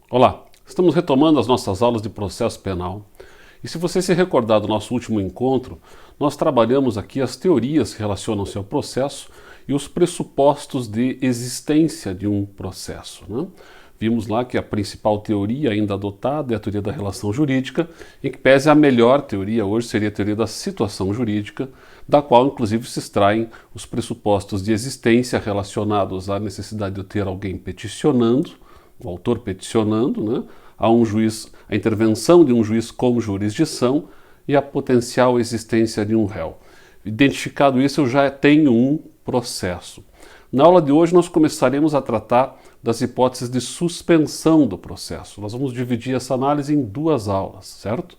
Olá, estamos retomando as nossas aulas de processo penal. E se você se recordar do nosso último encontro, nós trabalhamos aqui as teorias que relacionam-se ao processo e os pressupostos de existência de um processo, né? Vimos lá que a principal teoria ainda adotada é a teoria da relação jurídica, em que pese a melhor teoria hoje seria a teoria da situação jurídica, da qual inclusive se extraem os pressupostos de existência relacionados à necessidade de ter alguém peticionando, o autor peticionando, né, a um juiz, a intervenção de um juiz com jurisdição e a potencial existência de um réu. Identificado isso, eu já tenho um processo. Na aula de hoje nós começaremos a tratar das hipóteses de suspensão do processo. Nós vamos dividir essa análise em duas aulas, certo?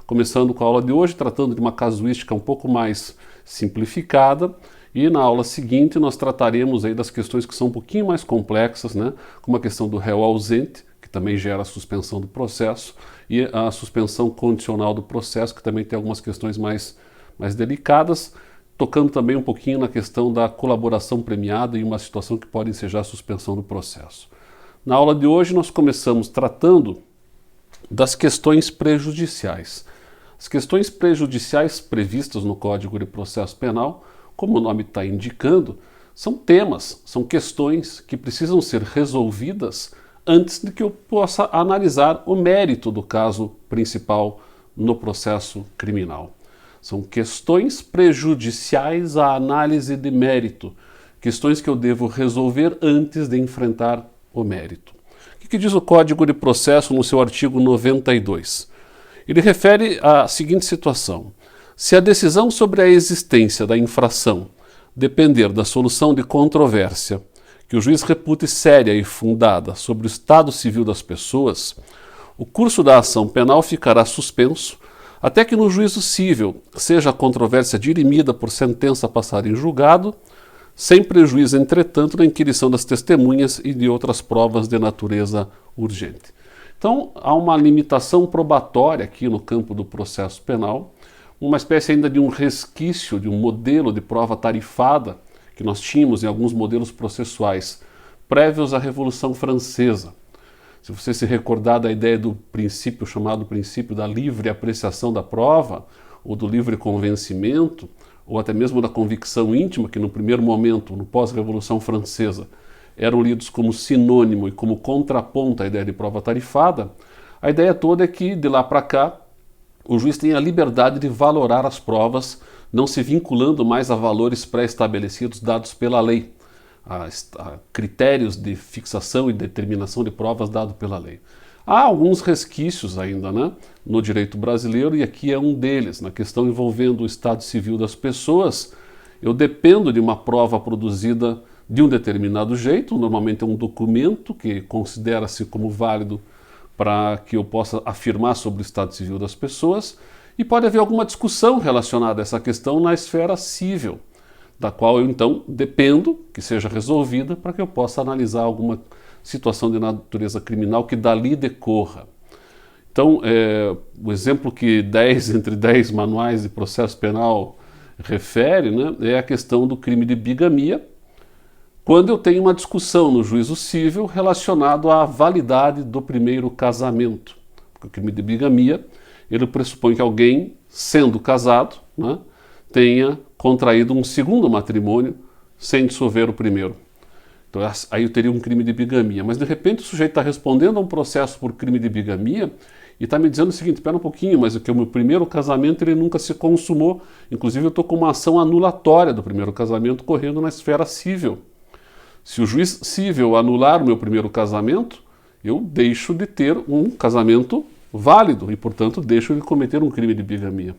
Começando com a aula de hoje, tratando de uma casuística um pouco mais simplificada, e na aula seguinte nós trataremos aí das questões que são um pouquinho mais complexas, né? Como a questão do réu ausente, que também gera a suspensão do processo, e a suspensão condicional do processo, que também tem algumas questões mais delicadas, tocando também um pouquinho na questão da colaboração premiada e uma situação que pode ensejar a suspensão do processo. Na aula de hoje nós começamos tratando das questões prejudiciais. As questões prejudiciais previstas no Código de Processo Penal, como o nome está indicando, são temas, são questões que precisam ser resolvidas antes de que eu possa analisar o mérito do caso principal no processo criminal. São questões prejudiciais à análise de mérito, questões que eu devo resolver antes de enfrentar o mérito. O que diz o Código de Processo no seu artigo 92? Ele refere à seguinte situação: se a decisão sobre a existência da infração depender da solução de controvérsia que o juiz repute séria e fundada sobre o estado civil das pessoas, o curso da ação penal ficará suspenso até que no juízo cível seja a controvérsia dirimida por sentença a passar em julgado, sem prejuízo, entretanto, na inquirição das testemunhas e de outras provas de natureza urgente. Então, há uma limitação probatória aqui no campo do processo penal, uma espécie ainda de um resquício de um modelo de prova tarifada que nós tínhamos em alguns modelos processuais prévios à Revolução Francesa. Se você se recordar da ideia do princípio chamado princípio da livre apreciação da prova, ou do livre convencimento, ou até mesmo da convicção íntima, que no primeiro momento, no pós-Revolução Francesa, eram lidos como sinônimo e como contraponto à ideia de prova tarifada, a ideia toda é que, de lá para cá, o juiz tem a liberdade de valorar as provas, não se vinculando mais a valores pré-estabelecidos dados pela lei, a critérios de fixação e determinação de provas dados pela lei. Há alguns resquícios ainda, né, no direito brasileiro, e aqui é um deles, na questão envolvendo o estado civil das pessoas. Eu dependo de uma prova produzida de um determinado jeito, normalmente é um documento que considera-se como válido para que eu possa afirmar sobre o estado civil das pessoas, e pode haver alguma discussão relacionada a essa questão na esfera civil, da qual eu então dependo que seja resolvida para que eu possa analisar alguma situação de natureza criminal que dali decorra. Então, o exemplo que 10 entre 10 manuais de processo penal refere, né, é a questão do crime de bigamia, quando eu tenho uma discussão no juízo cível relacionado à validade do primeiro casamento. Porque o crime de bigamia, ele pressupõe que alguém, sendo casado, né, tenha contraído um segundo matrimônio sem dissolver o primeiro. Então aí eu teria um crime de bigamia. Mas de repente o sujeito está respondendo a um processo por crime de bigamia e está me dizendo o seguinte: espera um pouquinho, mas o meu primeiro casamento ele nunca se consumou. Inclusive eu estou com uma ação anulatória do primeiro casamento correndo na esfera cível. Se o juiz cível anular o meu primeiro casamento, eu deixo de ter um casamento válido e, portanto, deixo de cometer um crime de bigamia.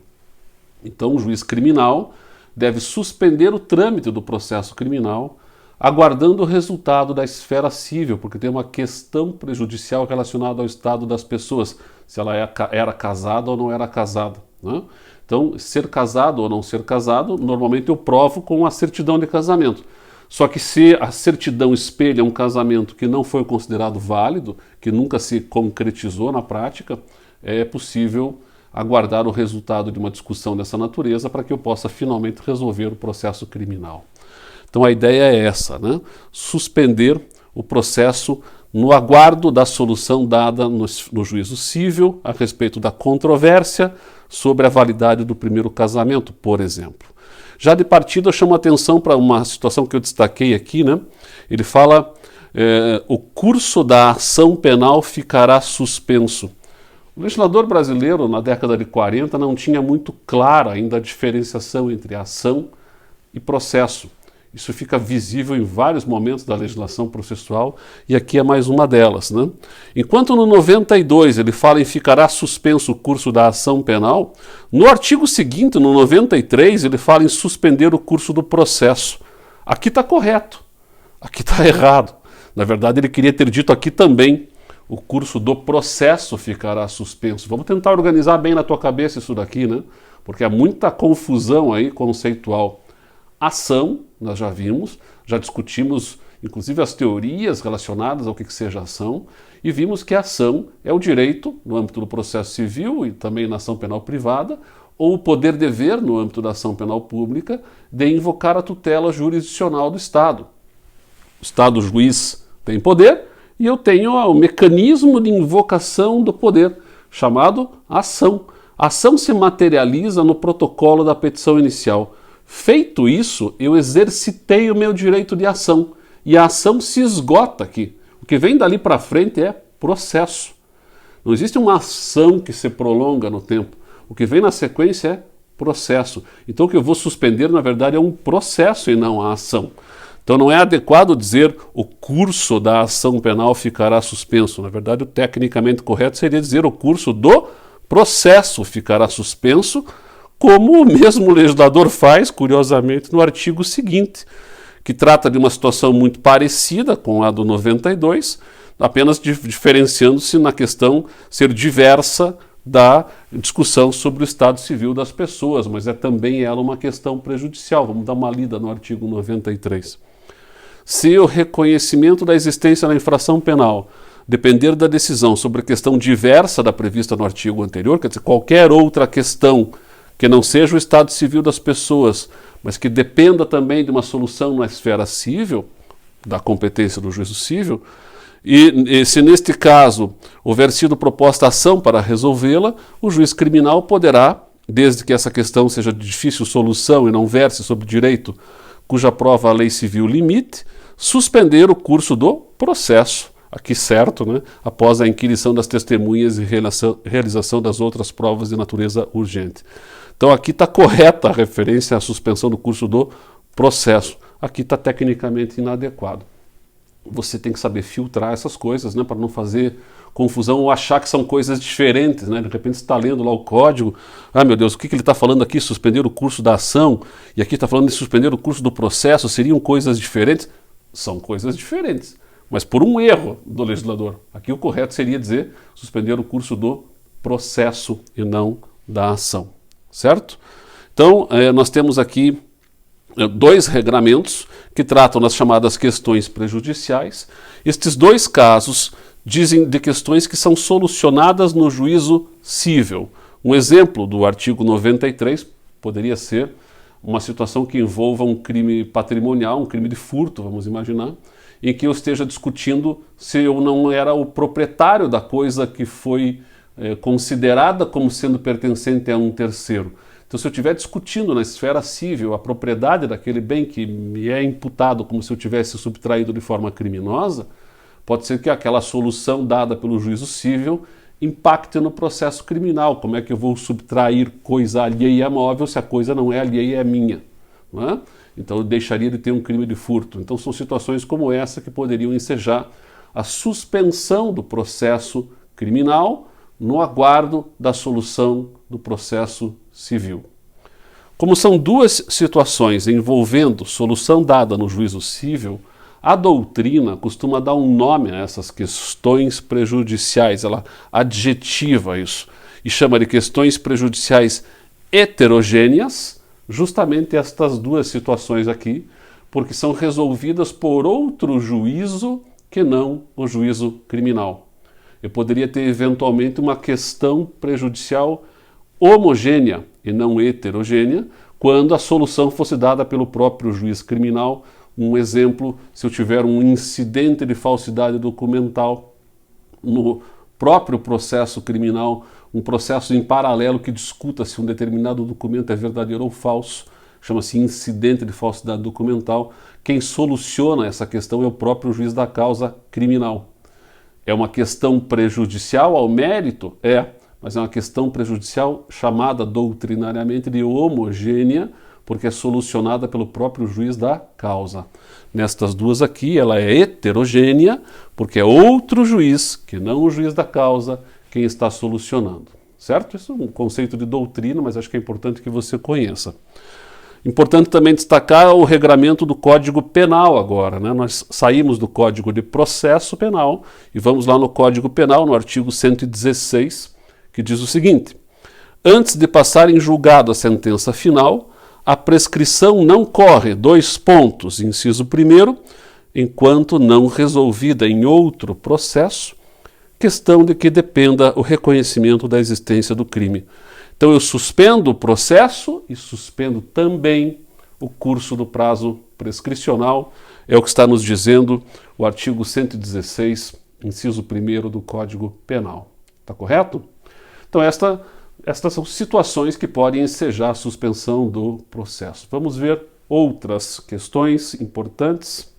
Então, o juiz criminal deve suspender o trâmite do processo criminal, aguardando o resultado da esfera cível, porque tem uma questão prejudicial relacionada ao estado das pessoas, se ela era casada ou não era casada, né? Então, ser casado ou não ser casado, normalmente eu provo com a certidão de casamento. Só que se a certidão espelha um casamento que não foi considerado válido, que nunca se concretizou na prática, é possível aguardar o resultado de uma discussão dessa natureza para que eu possa finalmente resolver o processo criminal. Então a ideia é essa, né? Suspender o processo no aguardo da solução dada no juízo civil a respeito da controvérsia sobre a validade do primeiro casamento, por exemplo. Já de partida, eu chamo a atenção para uma situação que eu destaquei aqui, né? Ele fala, o curso da ação penal ficará suspenso. O legislador brasileiro, na década de 40, não tinha muito clara ainda a diferenciação entre ação e processo. Isso fica visível em vários momentos da legislação processual e aqui é mais uma delas, né? Enquanto no 92 ele fala em ficará suspenso o curso da ação penal, no artigo seguinte, no 93, ele fala em suspender o curso do processo. Aqui está correto, aqui está errado. Na verdade, ele queria ter dito aqui também, o curso do processo ficará suspenso. Vamos tentar organizar bem na tua cabeça isso daqui, né? Porque há muita confusão aí conceitual. Ação, nós já vimos, já discutimos inclusive as teorias relacionadas ao que seja ação, e vimos que a ação é o direito, no âmbito do processo civil e também na ação penal privada, ou o poder-dever, no âmbito da ação penal pública, de invocar a tutela jurisdicional do Estado. O Estado juiz tem poder e eu tenho o mecanismo de invocação do poder, chamado ação. A ação se materializa no protocolo da petição inicial. Feito isso, eu exercitei o meu direito de ação e a ação se esgota aqui. O que vem dali para frente é processo. Não existe uma ação que se prolonga no tempo. O que vem na sequência é processo. Então o que eu vou suspender, na verdade, é um processo e não a ação. Então não é adequado dizer o curso da ação penal ficará suspenso. Na verdade, o tecnicamente correto seria dizer o curso do processo ficará suspenso, como o mesmo legislador faz, curiosamente, no artigo seguinte, que trata de uma situação muito parecida com a do 92, apenas diferenciando-se na questão ser diversa da discussão sobre o estado civil das pessoas, mas é também ela uma questão prejudicial. Vamos dar uma lida no artigo 93. Se o reconhecimento da existência da infração penal depender da decisão sobre a questão diversa da prevista no artigo anterior, quer dizer, qualquer outra questão que não seja o estado civil das pessoas, mas que dependa também de uma solução na esfera civil, da competência do juízo civil, e se neste caso houver sido proposta ação para resolvê-la, o juiz criminal poderá, desde que essa questão seja de difícil solução e não verse sobre direito cuja prova a lei civil limite, suspender o curso do processo, aqui certo, né, após a inquirição das testemunhas e realização das outras provas de natureza urgente. Então aqui está correta a referência à suspensão do curso do processo. Aqui está tecnicamente inadequado. Você tem que saber filtrar essas coisas, né, para não fazer confusão ou achar que são coisas diferentes, né? De repente você está lendo lá o código, ah meu Deus, o que ele está falando aqui? Suspender o curso da ação, e aqui está falando de suspender o curso do processo, seriam coisas diferentes? São coisas diferentes, mas por um erro do legislador. Aqui o correto seria dizer suspender o curso do processo e não da ação. Certo? Então, nós temos aqui dois regramentos que tratam das chamadas questões prejudiciais. Estes dois casos dizem de questões que são solucionadas no juízo cível. Um exemplo do artigo 93 poderia ser uma situação que envolva um crime patrimonial, um crime de furto, vamos imaginar, em que eu esteja discutindo se eu não era o proprietário da coisa que foi considerada como sendo pertencente a um terceiro. Então, se eu estiver discutindo na esfera civil a propriedade daquele bem que me é imputado como se eu tivesse subtraído de forma criminosa, pode ser que aquela solução dada pelo juízo civil impacte no processo criminal. Como é que eu vou subtrair coisa alheia a móvel se a coisa não é alheia e é minha? Não é? Então, eu deixaria de ter um crime de furto. Então, são situações como essa que poderiam ensejar a suspensão do processo criminal no aguardo da solução do processo civil. Como são duas situações envolvendo solução dada no juízo civil, a doutrina costuma dar um nome a essas questões prejudiciais, ela adjetiva isso e chama de questões prejudiciais heterogêneas, justamente estas duas situações aqui, porque são resolvidas por outro juízo que não o juízo criminal. Eu poderia ter eventualmente uma questão prejudicial homogênea e não heterogênea, quando a solução fosse dada pelo próprio juiz criminal Um exemplo, se eu tiver um incidente de falsidade documental no próprio processo criminal, um processo em paralelo que discuta se um determinado documento é verdadeiro ou falso, chama-se incidente de falsidade documental. Quem soluciona essa questão é o próprio juiz da causa criminal. É uma questão prejudicial ao mérito? É, mas é uma questão prejudicial chamada doutrinariamente de homogênea, porque é solucionada pelo próprio juiz da causa. Nestas duas aqui, ela é heterogênea, porque é outro juiz, que não o juiz da causa, quem está solucionando. Certo? Isso é um conceito de doutrina, mas acho que é importante que você conheça. Importante também destacar o regramento do Código Penal agora, né? Nós saímos do Código de Processo Penal e vamos lá no Código Penal, no artigo 116, que diz o seguinte: antes de passar em julgado a sentença final, a prescrição não corre, inciso 1º, enquanto não resolvida em outro processo, questão de que dependa o reconhecimento da existência do crime. Então eu suspendo o processo e suspendo também o curso do prazo prescricional, é o que está nos dizendo o artigo 116, inciso 1º do Código Penal. Está correto? Então estas são situações que podem ensejar a suspensão do processo. Vamos ver outras questões importantes.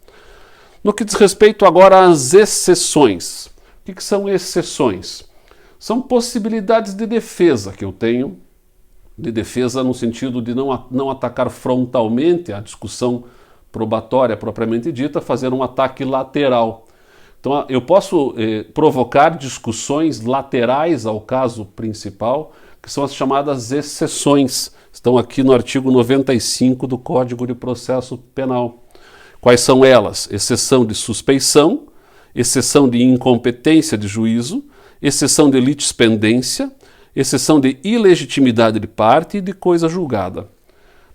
No que diz respeito agora às exceções. O que são exceções? São possibilidades de defesa que eu tenho, de defesa no sentido de não atacar frontalmente a discussão probatória propriamente dita, fazer um ataque lateral. Então eu posso provocar discussões laterais ao caso principal, que são as chamadas exceções. Estão aqui no artigo 95 do Código de Processo Penal. Quais são elas? Exceção de suspeição, exceção de incompetência de juízo, exceção de litispendência, exceção de ilegitimidade de parte e de coisa julgada.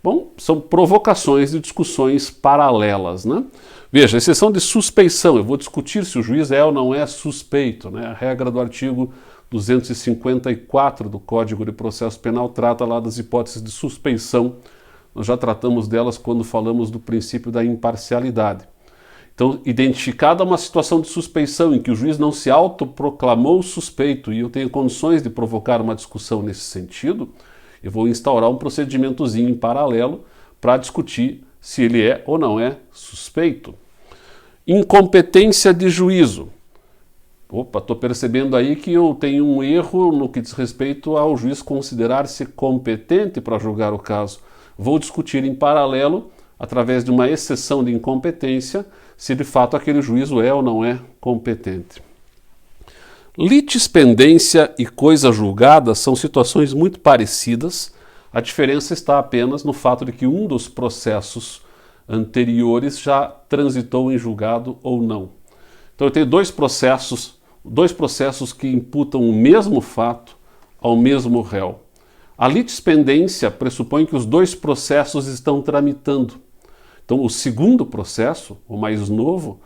Bom, são provocações de discussões paralelas, né? Veja, exceção de suspeição, eu vou discutir se o juiz é ou não é suspeito, né? A regra do artigo 254 do Código de Processo Penal trata lá das hipóteses de suspeição. Nós já tratamos delas quando falamos do princípio da imparcialidade. Então, identificada uma situação de suspeição em que o juiz não se autoproclamou suspeito e eu tenho condições de provocar uma discussão nesse sentido, eu vou instaurar um procedimentozinho em paralelo para discutir se ele é ou não é suspeito. Incompetência de juízo. Opa, estou percebendo aí que eu tenho um erro no que diz respeito ao juiz considerar-se competente para julgar o caso. Vou discutir em paralelo, através de uma exceção de incompetência, se de fato aquele juízo é ou não é competente. Litispendência e coisa julgada são situações muito parecidas, a diferença está apenas no fato de que um dos processos anteriores já transitou em julgado ou não. Então eu tenho dois processos que imputam o mesmo fato ao mesmo réu. A litispendência pressupõe que os dois processos estão tramitando. Então, o segundo processo, o mais novo,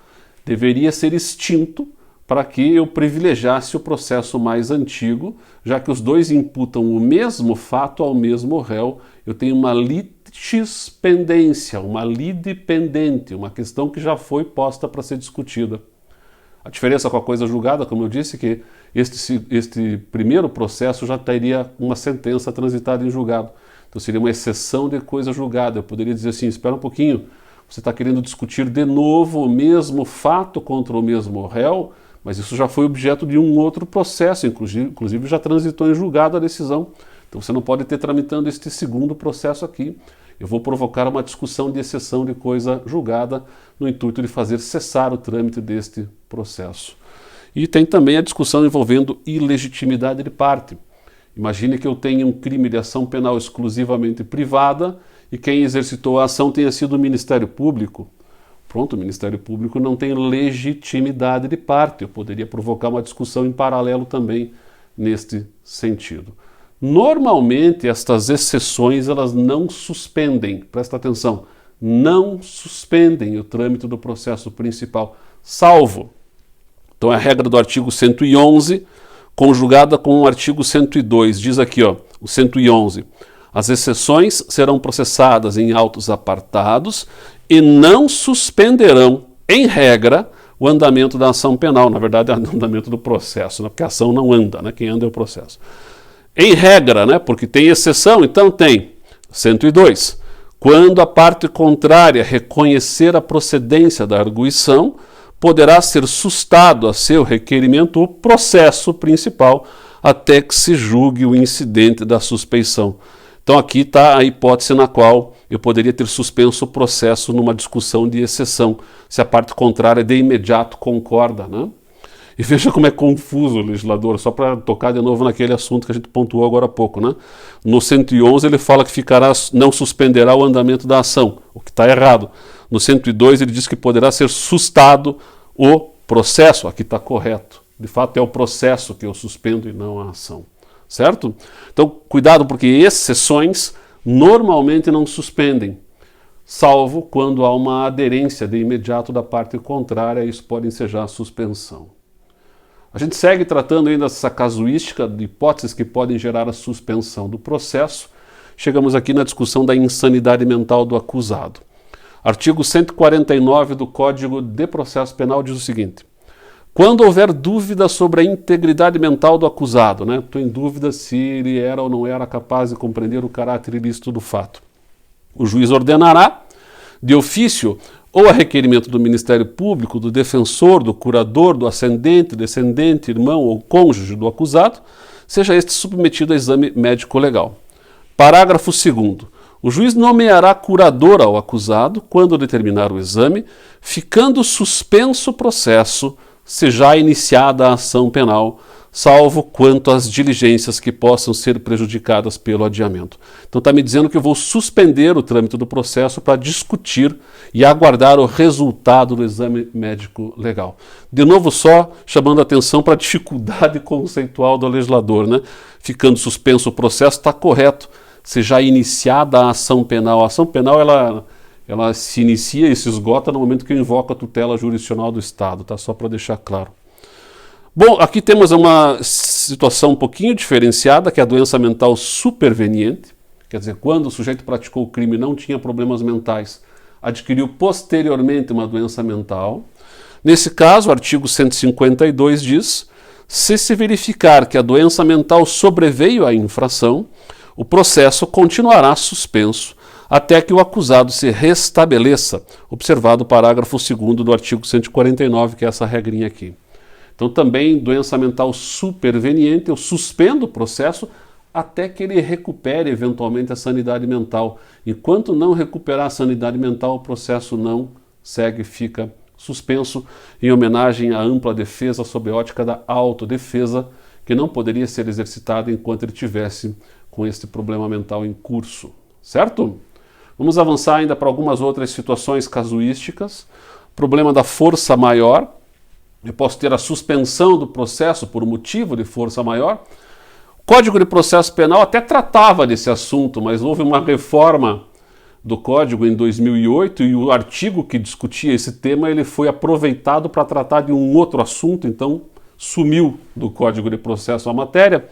deveria ser extinto para que eu privilegiasse o processo mais antigo, já que os dois imputam o mesmo fato ao mesmo réu. Eu tenho uma litispendência, uma lide pendente, uma questão que já foi posta para ser discutida. A diferença com a coisa julgada, como eu disse, que este primeiro processo já teria uma sentença transitada em julgado. Então seria uma exceção de coisa julgada. Eu poderia dizer assim, espera um pouquinho, você está querendo discutir de novo o mesmo fato contra o mesmo réu, mas isso já foi objeto de um outro processo, inclusive já transitou em julgado a decisão. Então você não pode ter tramitando este segundo processo aqui. Eu vou provocar uma discussão de exceção de coisa julgada no intuito de fazer cessar o trâmite deste processo. E tem também a discussão envolvendo ilegitimidade de parte. Imagine que eu tenha um crime de ação penal exclusivamente privada e quem exercitou a ação tenha sido o Ministério Público. Pronto, o Ministério Público não tem legitimidade de parte. Eu poderia provocar uma discussão em paralelo também neste sentido. Normalmente, estas exceções elas não suspendem, presta atenção, não suspendem o trâmite do processo principal, salvo. Então, a regra do artigo 111, conjugada com o artigo 102, diz aqui, ó, o 111. As exceções serão processadas em autos apartados e não suspenderão, em regra, o andamento da ação penal. Na verdade, é o andamento do processo, né? Porque a ação não anda, né? Quem anda é o processo. Em regra, né? Porque tem exceção, então tem 102. Quando a parte contrária reconhecer a procedência da arguição, poderá ser sustado a seu requerimento o processo principal até que se julgue o incidente da suspeição. Então aqui está a hipótese na qual eu poderia ter suspenso o processo numa discussão de exceção, se a parte contrária de imediato concorda, né? E veja como é confuso o legislador, só para tocar de novo naquele assunto que a gente pontuou agora há pouco, né? No 111 ele fala que não suspenderá o andamento da ação, o que está errado. No 102 ele diz que poderá ser sustado o processo, aqui está correto. De fato é o processo que eu suspendo e não a ação, certo? Então cuidado, porque exceções normalmente não suspendem, salvo quando há uma aderência de imediato da parte contrária, isso pode ensejar a suspensão. A gente segue tratando ainda essa casuística de hipóteses que podem gerar a suspensão do processo. Chegamos aqui na discussão da insanidade mental do acusado. Artigo 149 do Código de Processo Penal diz o seguinte: quando houver dúvida sobre a integridade mental do acusado, né? Estou em dúvida se ele era ou não era capaz de compreender o caráter ilícito do fato, o juiz ordenará, de ofício ou a requerimento do Ministério Público, do defensor, do curador, do ascendente, descendente, irmão ou cônjuge do acusado, seja este submetido a exame médico-legal. Parágrafo 2º. O juiz nomeará curador ao acusado quando determinar o exame, ficando suspenso o processo, se já iniciada a ação penal, salvo quanto às diligências que possam ser prejudicadas pelo adiamento. Então está me dizendo que eu vou suspender o trâmite do processo para discutir e aguardar o resultado do exame médico legal. De novo, só chamando a atenção para a dificuldade conceitual do legislador, né? Ficando suspenso o processo, está correto. Se já iniciada a ação penal. A ação penal ela se inicia e se esgota no momento que eu invoco a tutela jurisdicional do Estado, tá? Só para deixar claro. Bom, aqui temos uma situação um pouquinho diferenciada, que é a doença mental superveniente, quer dizer, quando o sujeito praticou o crime e não tinha problemas mentais, adquiriu posteriormente uma doença mental. Nesse caso, o artigo 152 diz: se verificar que a doença mental sobreveio à infração, o processo continuará suspenso até que o acusado se restabeleça, observado o parágrafo 2º do artigo 149, que é essa regrinha aqui. Então também doença mental superveniente, eu suspendo o processo até que ele recupere eventualmente a sanidade mental. Enquanto não recuperar a sanidade mental, o processo não segue, fica suspenso, em homenagem à ampla defesa sob a ótica da autodefesa, que não poderia ser exercitada enquanto ele tivesse com este problema mental em curso, certo? Vamos avançar ainda para algumas outras situações casuísticas. Problema da força maior. Eu posso ter a suspensão do processo por motivo de força maior. O Código de Processo Penal até tratava desse assunto, mas houve uma reforma do Código em 2008 e o artigo que discutia esse tema ele foi aproveitado para tratar de um outro assunto, então sumiu do Código de Processo a matéria.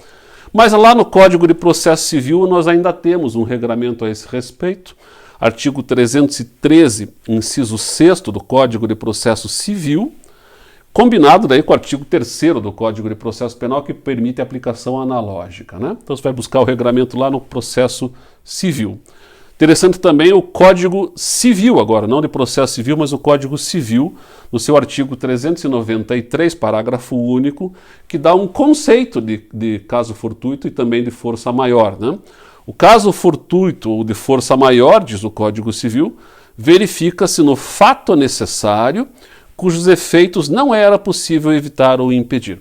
Mas lá no Código de Processo Civil nós ainda temos um regramento a esse respeito. Artigo 313, inciso 6º do Código de Processo Civil, combinado daí com o artigo 3º do Código de Processo Penal, que permite a aplicação analógica, né? Então você vai buscar o regramento lá no processo civil. Interessante também o Código Civil agora, não de processo civil, mas o Código Civil, no seu artigo 393, parágrafo único, que dá um conceito de caso fortuito e também de força maior, né? O caso fortuito ou de força maior, diz o Código Civil, verifica-se no fato necessário cujos efeitos não era possível evitar ou impedir.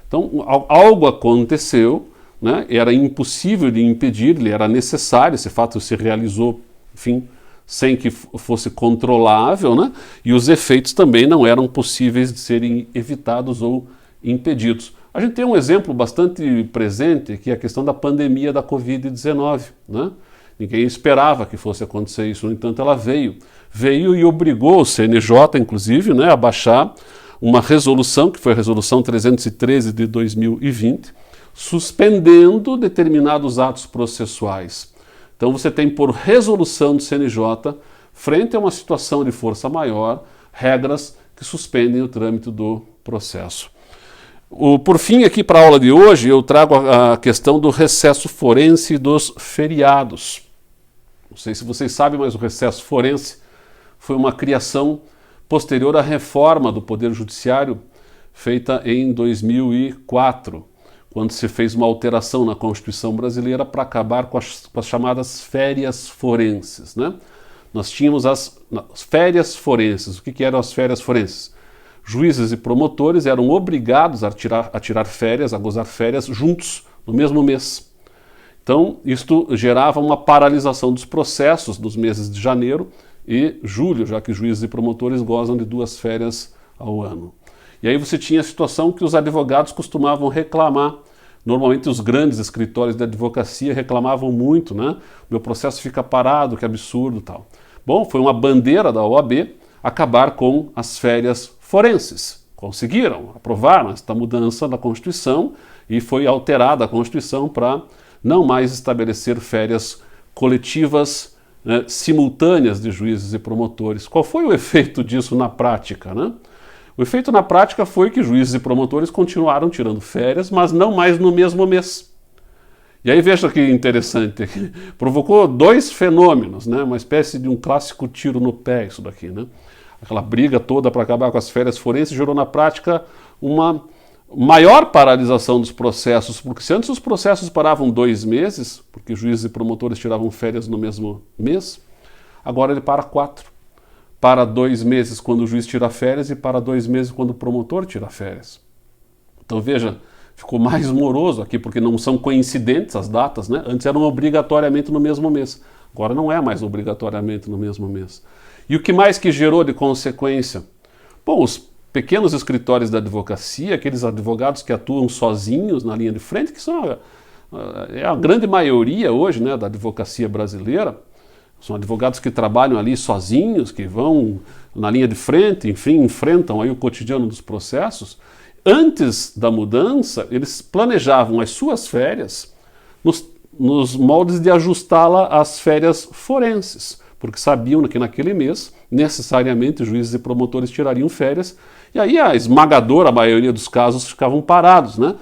Então, algo aconteceu, né? Era impossível de impedir, ele era necessário, esse fato se realizou, enfim, sem que fosse controlável, né? E os efeitos também não eram possíveis de serem evitados ou impedidos. A gente tem um exemplo bastante presente, que é a questão da pandemia da Covid-19, né? Ninguém esperava que fosse acontecer isso, no entanto ela veio. Veio e obrigou o CNJ, inclusive, né, a baixar uma resolução, que foi a Resolução 313 de 2020, suspendendo determinados atos processuais. Então você tem por resolução do CNJ, frente a uma situação de força maior, regras que suspendem o trâmite do processo. Por fim, aqui para a aula de hoje, eu trago a questão do recesso forense e dos feriados. Não sei se vocês sabem, mas o recesso forense foi uma criação posterior à reforma do Poder Judiciário feita em 2004, quando se fez uma alteração na Constituição brasileira para acabar com as chamadas férias forenses, né? Nós tínhamos as férias forenses. O que eram as férias forenses? Juízes e promotores eram obrigados a tirar férias, a gozar férias juntos, no mesmo mês. Então, isto gerava uma paralisação dos processos dos meses de janeiro e julho, já que juízes e promotores gozam de 2 férias ao ano. E aí você tinha a situação que os advogados costumavam reclamar. Normalmente os grandes escritórios de advocacia reclamavam muito, né? Meu processo fica parado, que absurdo, tal. Bom, foi uma bandeira da OAB acabar com as férias forenses. Conseguiram, aprovaram esta mudança na Constituição e foi alterada a Constituição para não mais estabelecer férias coletivas, né, simultâneas de juízes e promotores. Qual foi o efeito disso na prática, né? O efeito na prática foi que juízes e promotores continuaram tirando férias, mas não mais no mesmo mês. E aí veja que interessante, provocou 2 fenômenos, né? Uma espécie de um clássico tiro no pé isso daqui, né? Aquela briga toda para acabar com as férias forenses gerou na prática uma maior paralisação dos processos, porque se antes os processos paravam 2 meses, porque juízes e promotores tiravam férias no mesmo mês, agora ele para 4. Para 2 meses quando o juiz tira férias e para 2 meses quando o promotor tira férias. Então veja, ficou mais moroso aqui, porque não são coincidentes as datas, né? Antes eram obrigatoriamente no mesmo mês, agora não é mais obrigatoriamente no mesmo mês. E o que mais que gerou de consequência? Bom, os pequenos escritórios da advocacia, aqueles advogados que atuam sozinhos na linha de frente, que são a grande maioria hoje, né, da advocacia brasileira. São advogados que trabalham ali sozinhos, que vão na linha de frente, enfim, enfrentam aí o cotidiano dos processos. Antes da mudança, eles planejavam as suas férias nos moldes de ajustá-la às férias forenses, porque sabiam que naquele mês, necessariamente, juízes e promotores tirariam férias, e aí a esmagadora maioria dos casos ficavam parados, né?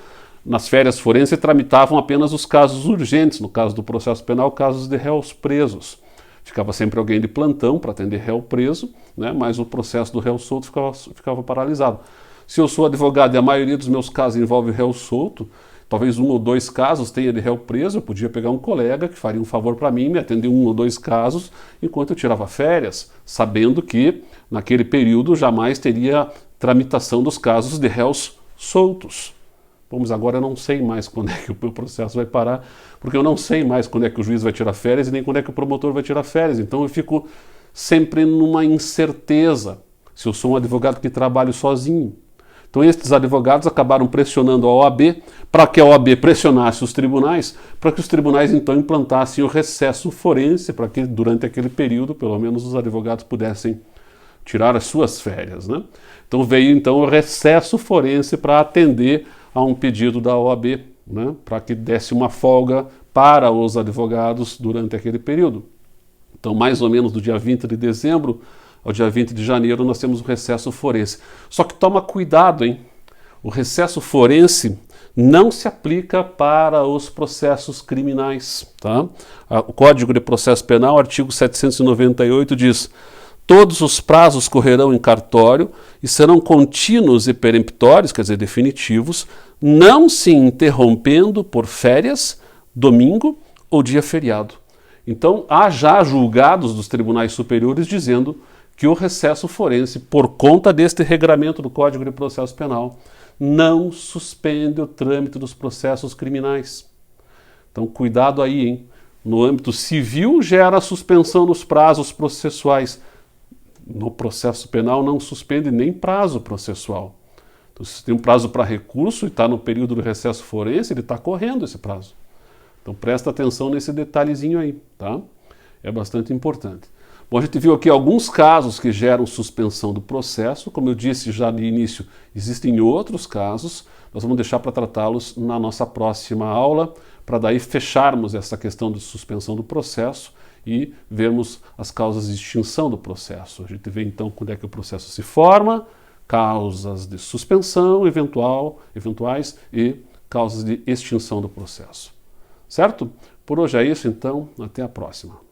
Nas férias forenses tramitavam apenas os casos urgentes, no caso do processo penal, casos de réus presos. Ficava sempre alguém de plantão para atender réu preso, né, mas o processo do réu solto ficava paralisado. Se eu sou advogado e a maioria dos meus casos envolve réu solto, talvez 1 ou 2 casos tenha de réu preso, eu podia pegar um colega que faria um favor para mim, me atender 1 ou 2 casos, enquanto eu tirava férias, sabendo que naquele período jamais teria tramitação dos casos de réus soltos. Bom, mas agora eu não sei mais quando é que o meu processo vai parar, porque eu não sei mais quando é que o juiz vai tirar férias e nem quando é que o promotor vai tirar férias. Então eu fico sempre numa incerteza, se eu sou um advogado que trabalho sozinho. Então estes advogados acabaram pressionando a OAB para que a OAB pressionasse os tribunais, para que os tribunais então implantassem o recesso forense, para que durante aquele período, pelo menos, os advogados pudessem tirar as suas férias, né? Então veio então o recesso forense para atender a um pedido da OAB, né, para que desse uma folga para os advogados durante aquele período. Então, mais ou menos do dia 20 de dezembro ao dia 20 de janeiro, nós temos o recesso forense. Só que toma cuidado, hein? O recesso forense não se aplica para os processos criminais, tá? O Código de Processo Penal, artigo 798, diz: todos os prazos correrão em cartório e serão contínuos e peremptórios, quer dizer, definitivos, não se interrompendo por férias, domingo ou dia feriado. Então, há já julgados dos tribunais superiores dizendo que o recesso forense, por conta deste regramento do Código de Processo Penal, não suspende o trâmite dos processos criminais. Então, cuidado aí, hein? No âmbito civil, gera suspensão nos prazos processuais. No processo penal não suspende nem prazo processual. Então, se tem um prazo para recurso e está no período do recesso forense, ele está correndo esse prazo. Então presta atenção nesse detalhezinho aí, tá? É bastante importante. Bom, a gente viu aqui alguns casos que geram suspensão do processo. Como eu disse já no início, existem outros casos. Nós vamos deixar para tratá-los na nossa próxima aula. para daí fecharmos essa questão de suspensão do processo e vermos as causas de extinção do processo. A gente vê então quando é que o processo se forma, causas de suspensão eventuais e causas de extinção do processo. Certo? Por hoje é isso então, até a próxima.